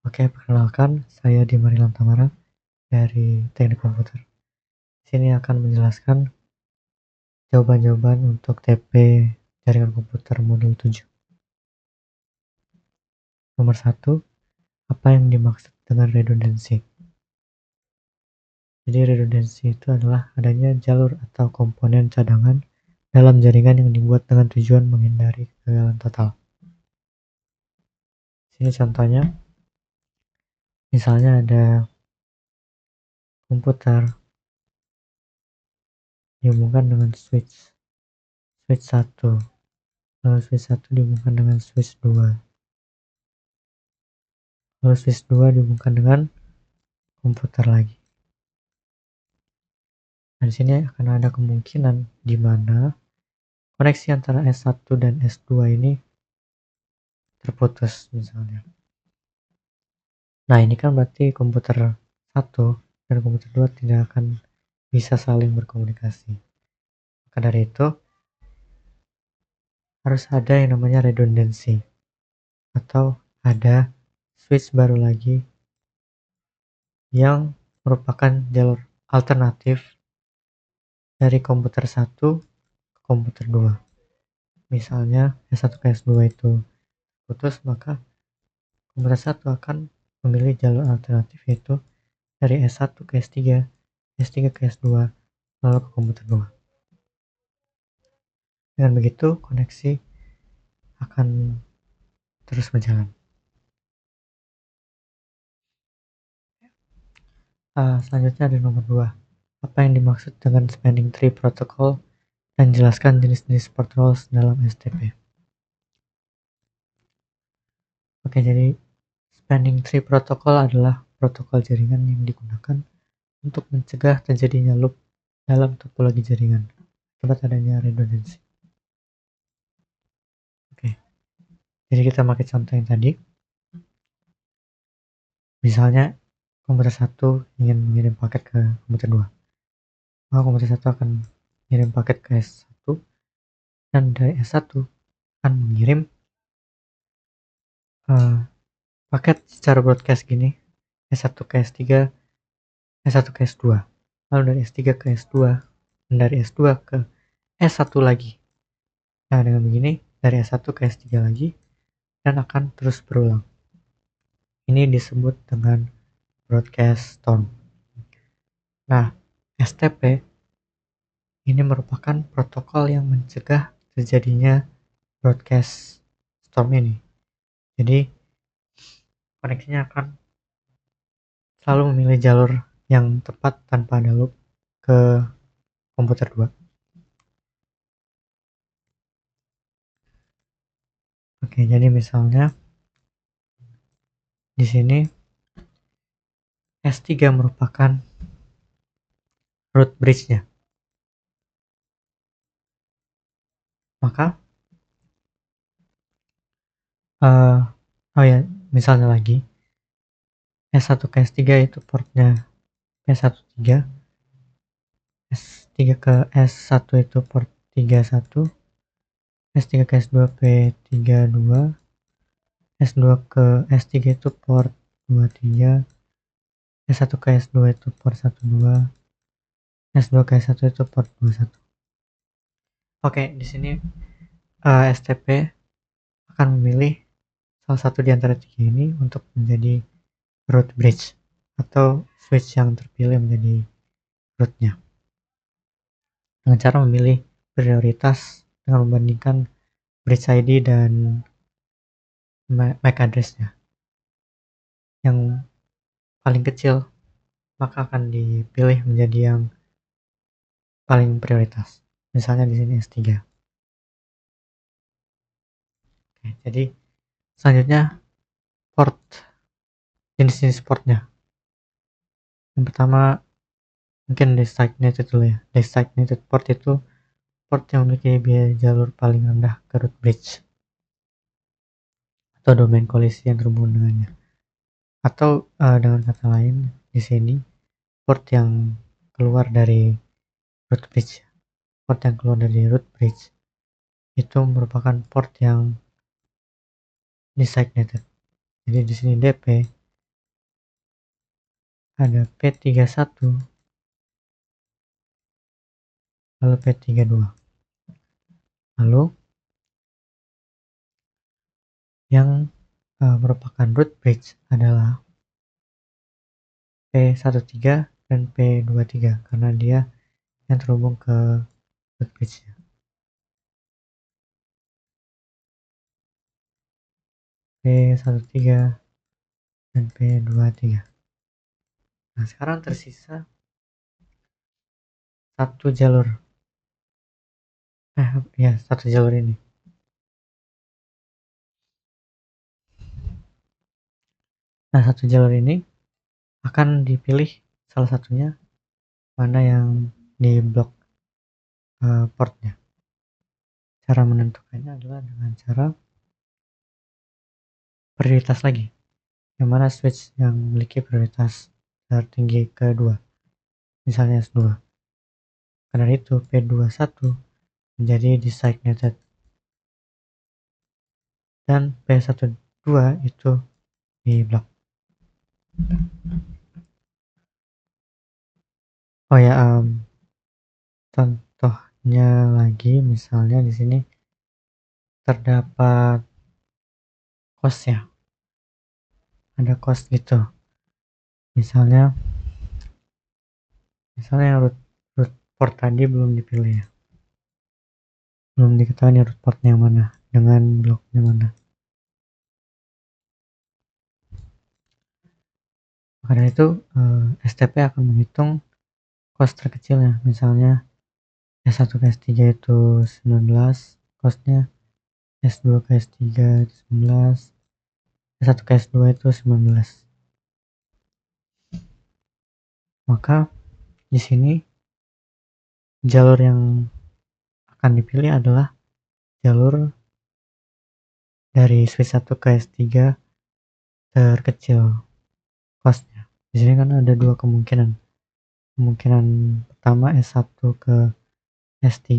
Oke, perkenalkan, saya Dimarilam Tamara dari Teknik Komputer. Di sini akan menjelaskan jawaban-jawaban untuk TP Jaringan Komputer Modul 7. Nomor 1, apa yang dimaksud dengan redundansi? Jadi redundansi itu adalah adanya jalur atau komponen cadangan dalam jaringan yang dibuat dengan tujuan menghindari kegagalan total. Sini contohnya, misalnya ada komputer dihubungkan dengan switch 1, lalu switch 1 dihubungkan dengan switch 2, lalu switch 2 dihubungkan dengan komputer lagi. Dan di sini akan ada kemungkinan di mana koneksi antara S1 dan S2 ini terputus misalnya. Nah, ini kan berarti komputer 1 dan komputer 2 tidak akan bisa saling berkomunikasi. Maka dari itu harus ada yang namanya redundansi, atau ada switch baru lagi yang merupakan jalur alternatif dari komputer 1 ke komputer 2. Misalnya S1 ke S2 itu putus, maka komputer 1 akan memilih jalur alternatif, yaitu dari S1 ke S3, S3 ke S2, lalu ke komputer 2. Dengan begitu koneksi akan terus berjalan. Selanjutnya ada nomor 2. Apa yang dimaksud dengan spanning tree protocol dan jelaskan jenis-jenis port roles dalam STP. Oke, jadi spanning tree protocol adalah protokol jaringan yang digunakan untuk mencegah terjadinya loop dalam topologi jaringan akibat adanya redundansi. Oke, jadi kita pakai contoh yang tadi. Misalnya komputer 1 ingin mengirim paket ke komputer 2, maka komputer 1 akan mengirim paket ke S1, dan dari S1 akan mengirim paket secara broadcast gini, S1 ke S3, S1 ke S2, lalu dari S3 ke S2, dan dari S2 ke S1 lagi. Nah, dengan begini dari S1 ke S3 lagi, dan akan terus berulang. Ini disebut dengan broadcast storm. Nah, STP ini merupakan protokol yang mencegah terjadinya broadcast storm ini. Jadi koneksinya akan selalu memilih jalur yang tepat tanpa ada loop ke komputer 2. Oke, jadi misalnya di sini S3 merupakan root bridge-nya. Maka misalnya lagi S1 ke S3 itu portnya P13, S3 ke S1 itu port 31, S3 ke S2 P32, S2 ke S3 itu port 23, S1 ke S2 itu port 12, S2 ke S1 itu port 21. Oke, di sini STP akan memilih salah satu di antara tiga ini untuk menjadi root bridge atau switch yang terpilih menjadi rootnya, dengan cara memilih prioritas dengan membandingkan bridge ID dan MAC address-nya. Yang paling kecil maka akan dipilih menjadi yang paling prioritas. Misalnya di sini S3. Oke, jadi selanjutnya port, jenis-jenis portnya. Yang pertama mungkin designated dulu ya. Designated port itu port yang memiliki biaya jalur paling rendah ke root bridge atau domain kolisi yang terhubung dengannya. Atau dengan kata lain di sini port yang keluar dari root bridge. Port yang keluar dari root bridge itu merupakan port yang designated. Jadi di sini DP ada P31, lalu P32. Lalu yang merupakan root bridge adalah P13 dan P23 karena dia yang terhubung ke root bridge-nya. P13 dan P23. Nah, sekarang tersisa satu jalur. Satu jalur ini. Nah, satu jalur ini akan dipilih salah satunya mana yang di blok portnya. Cara menentukannya adalah dengan cara prioritas lagi. Yang mana switch yang memiliki prioritas tertinggi kedua. Misalnya S2. Karena itu P21 menjadi designated. Dan P12 itu di blok. Oh ya, contohnya lagi misalnya di sini terdapat cost ya. Ada cost gitu. Misalnya root port tadi belum dipilih ya. Belum diketahui root portnya yang mana dengan bloknya mana. Karena itu STP akan menghitung cost terkecilnya. Misalnya S1 ke S3 itu 19 costnya, S2 ke S3 itu 19, S1 ke S2 itu 19. Maka di sini jalur yang akan dipilih adalah jalur dari switch 1 ke S3 terkecil costnya. Di sini kan ada dua kemungkinan. Kemungkinan pertama S1 ke S3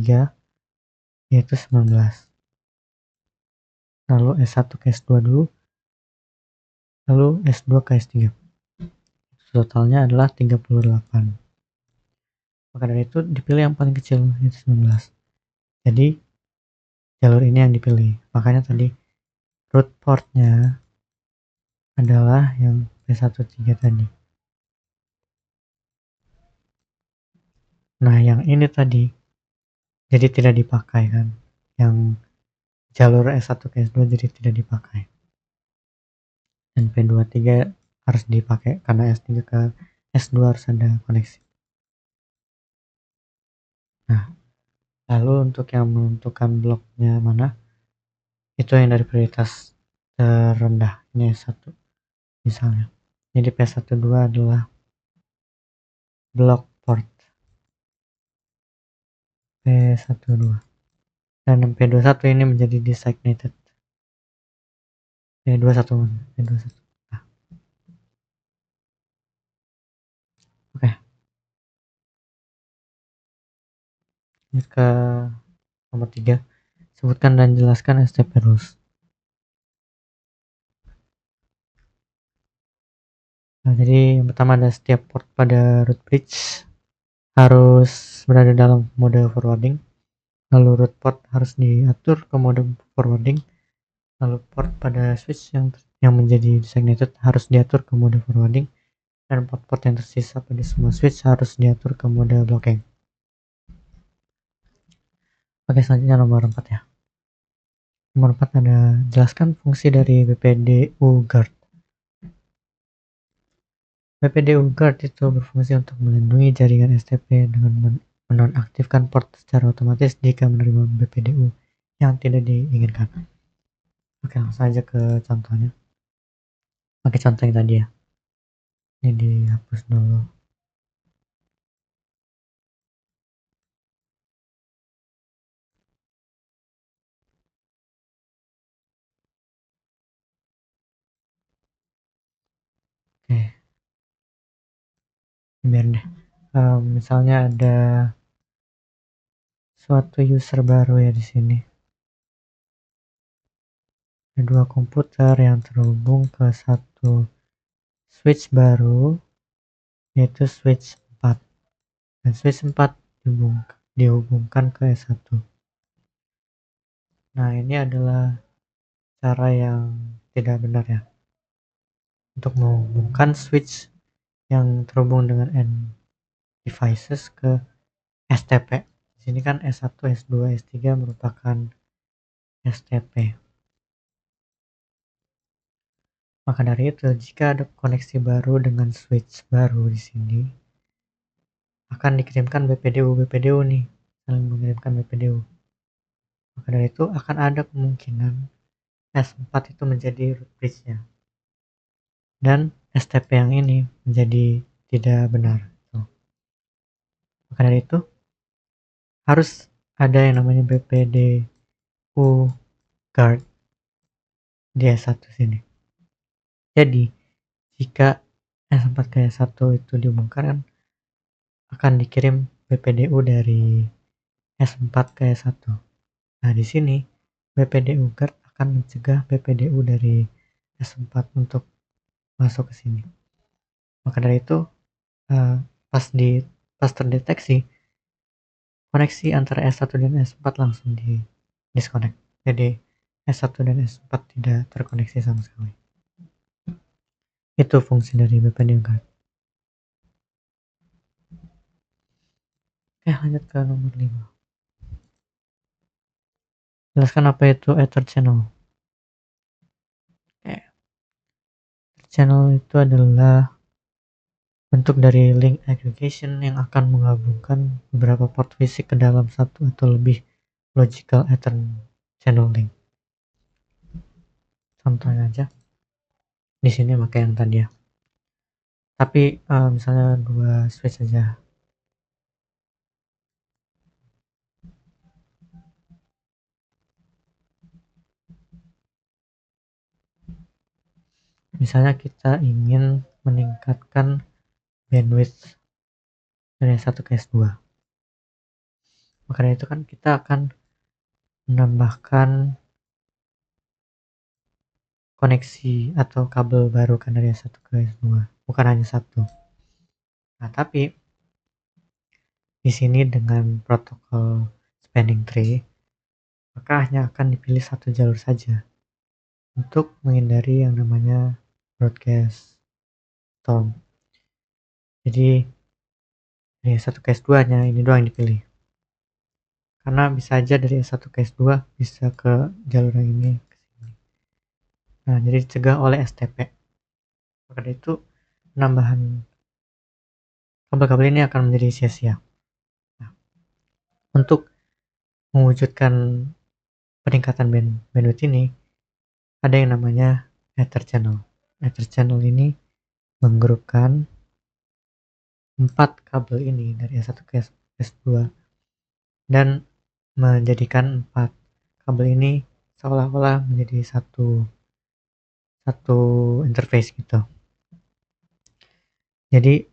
yaitu 19. Lalu S1 ke S2 dulu, lalu S2 ke S3. Totalnya adalah 38. Maka dari itu dipilih yang paling kecil yaitu 19. Jadi jalur ini yang dipilih. Makanya tadi root portnya adalah yang P13 tadi. Nah, yang ini tadi jadi tidak dipakai kan. Yang jalur S1 ke S2 jadi tidak dipakai. Dan P23 harus dipakai karena S3 ke S2 harus ada koneksi. Nah, lalu untuk yang menentukan bloknya mana, itu yang dari prioritas terendah, ini S1 misalnya. Jadi P12 adalah blok port P12 dan P21 ini menjadi designated P21. Nah, oke. Ini ke nomor 3, sebutkan dan jelaskan STP rules. Nah, jadi yang pertama ada setiap port pada root bridge harus berada dalam mode forwarding. Lalu root port harus diatur ke mode forwarding. Lalu port pada switch yang menjadi designated harus diatur ke mode forwarding. Dan port-port yang tersisa pada semua switch harus diatur ke mode blocking. Oke, selanjutnya nomor 4 ya. Nomor 4 ada jelaskan fungsi dari BPDU Guard. BPDU Guard itu berfungsi untuk melindungi jaringan STP dengan menonaktifkan port secara otomatis jika menerima BPDU yang tidak diinginkan. Oke, langsung aja ke contohnya. Pakai contoh yang tadi ya. Ini dihapus dulu. Oke, biar deh. Misalnya ada suatu user baru ya di sini. Ada dua komputer yang terhubung ke satu switch baru yaitu switch 4. Dan switch 4 dihubungkan ke S1. Nah, ini adalah cara yang tidak benar ya, untuk menghubungkan switch yang terhubung dengan N devices ke STP. Di sini kan S1, S2, S3 merupakan STP. Maka dari itu, jika ada koneksi baru dengan switch baru di sini, akan dikirimkan BPDU nih, saling mengirimkan BPDU. Maka dari itu akan ada kemungkinan S4 itu menjadi root bridge-nya. Dan STP yang ini menjadi tidak benar. Maka dari itu harus ada yang namanya BPDU guard di S1 sini. Jadi jika S4 ke S1 itu dihubungkan, akan dikirim BPDU dari S4 ke S1. Nah, di sini BPDU guard akan mencegah BPDU dari S4 untuk masuk ke sini. Maka dari itu eh, pas terdeteksi, koneksi antara S1 dan S4 langsung di disconnect. Jadi S1 dan S4 tidak terkoneksi sama sekali. Itu fungsi dari BPDU guard. Oke, lanjut ke nomor 5. Jelaskan apa itu Ether channel. Ether channel itu adalah bentuk dari link aggregation yang akan menggabungkan beberapa port fisik ke dalam satu atau lebih logical Ether channel link. Contohnya aja di sini pakai yang tadi ya. Tapi misalnya 2 switch saja. Misalnya kita ingin meningkatkan bandwidth dari S1 ke S2. Maka dari itu kan kita akan menambahkan koneksi atau kabel baru kan dari S1 ke S2, bukan hanya satu. Nah, tapi di sini dengan protokol spanning tree, maka hanya akan dipilih satu jalur saja untuk menghindari yang namanya broadcast storm. Jadi dari S1 ke S2 nya ini doang yang dipilih. Karena bisa aja dari S1 ke S2 bisa ke jalur yang ini ke sini. Nah, jadi dicegah oleh STP. Maka dari itu penambahan kabel-kabel ini akan menjadi sia-sia. Nah, untuk mewujudkan peningkatan bandwidth ini, ada yang namanya Ether channel. Ether channel ini menggrupkan 4 kabel ini dari S1 ke S2 dan menjadikan 4 kabel ini seolah-olah menjadi satu interface gitu. Jadi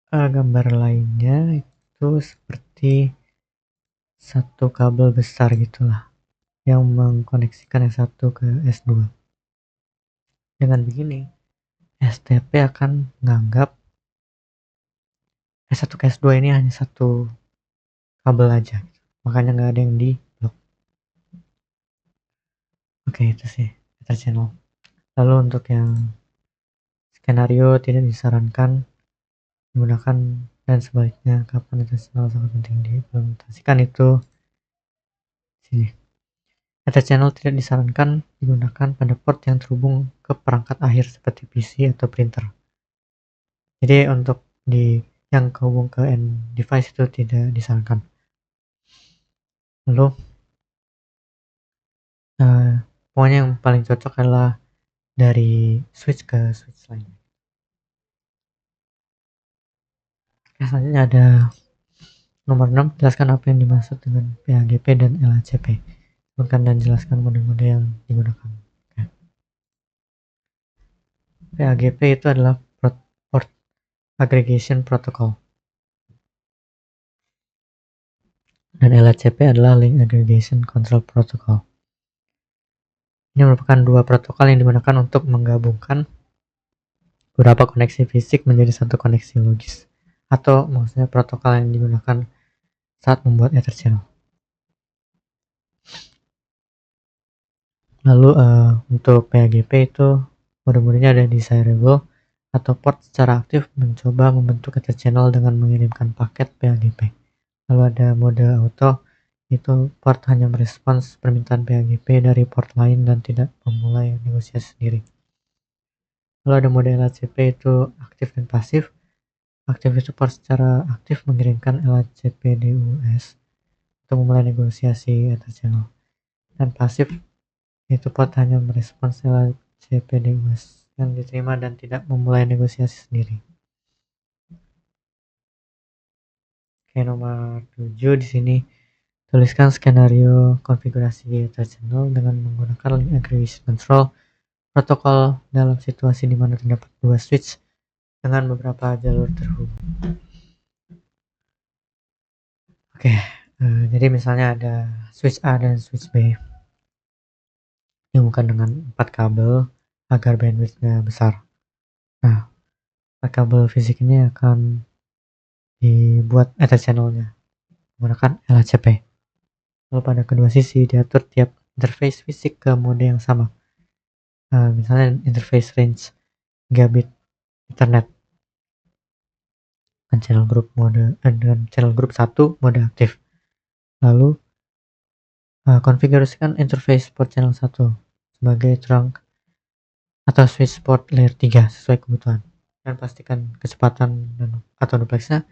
gambar lainnya itu seperti satu kabel besar gitulah yang mengkoneksikan S1 ke S2. Dengan begini, STP akan menganggap S1 ke S2 ini hanya satu kabel aja. Makanya nggak ada yang di blok. Oke, itu sih Ether channel. Lalu untuk yang skenario tidak disarankan menggunakan dan sebaliknya, kapan Ether channel sangat penting diimplementasikan, itu sini. Ether channel tidak disarankan digunakan pada port yang terhubung ke perangkat akhir seperti PC atau printer. Jadi untuk yang kehubung ke end device itu tidak disarankan. Lalu pokoknya yang paling cocok adalah dari switch ke switch lain. Oke, selanjutnya ada nomor 6, jelaskan apa yang dimaksud dengan PAGP dan LHCP. Sebutkan dan jelaskan mode-mode yang digunakan. Oke. PAGP itu adalah Port Aggregation Protocol. Dan LHCP adalah Link Aggregation Control Protocol. Ini merupakan dua protokol yang digunakan untuk menggabungkan beberapa koneksi fisik menjadi satu koneksi logis, atau maksudnya protokol yang digunakan saat membuat Ether channel. Lalu untuk PAGP itu mode-modenya ada desirable atau port secara aktif mencoba membentuk Ether channel dengan mengirimkan paket PAGP. Lalu ada mode auto, itu port hanya merespons permintaan PAGP dari port lain dan tidak memulai negosiasi sendiri. Lalu ada mode LHCP, itu aktif dan pasif. Aktif itu port secara aktif mengirimkan LHCP DUS untuk memulai negosiasi Ether channel. Dan pasif itu port hanya merespons LHCP DUS yang diterima dan tidak memulai negosiasi sendiri. Oke, nomor 7 di sini tuliskan skenario konfigurasi Ether channel dengan menggunakan link aggregation control protokol dalam situasi di mana terdapat dua switch dengan beberapa jalur terhubung. Oke, jadi misalnya ada switch A dan switch B dihubungkan dengan 4 kabel agar bandwidthnya besar. Nah, 4 kabel fisik ini akan dibuat Ether channelnya menggunakan LHCP. Lalu pada kedua sisi diatur tiap interface fisik ke mode yang sama. Misalnya interface range gigabit Ethernet dan channel group dengan channel group 1 mode aktif. Lalu konfigurasikan interface port channel 1 sebagai trunk atau switch port layer 3 sesuai kebutuhan, dan pastikan kecepatan atau duplexnya,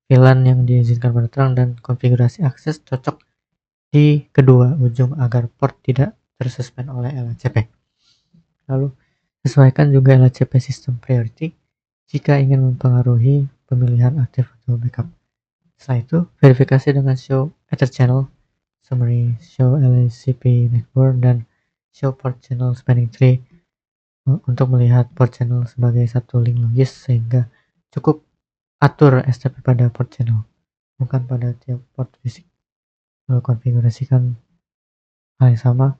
VLAN yang diizinkan pada trunk, dan konfigurasi akses cocok di kedua ujung agar port tidak tersuspend oleh LHCP. Lalu sesuaikan juga LHCP system priority jika ingin mempengaruhi pemilihan aktif atau backup. Setelah itu, verifikasi dengan show Ether channel summary, show LHCP network, dan show port channel spanning tree untuk melihat port channel sebagai satu link logis, sehingga cukup atur STP pada port channel, bukan pada tiap port fisik. Lalu konfigurasikan hal yang sama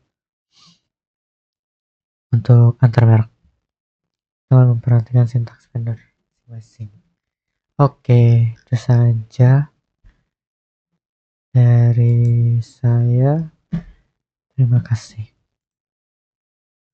untuk antar merek dengan memperhatikan sintaks vendor masing-masing. Oke, itu saja dari saya. Terima kasih.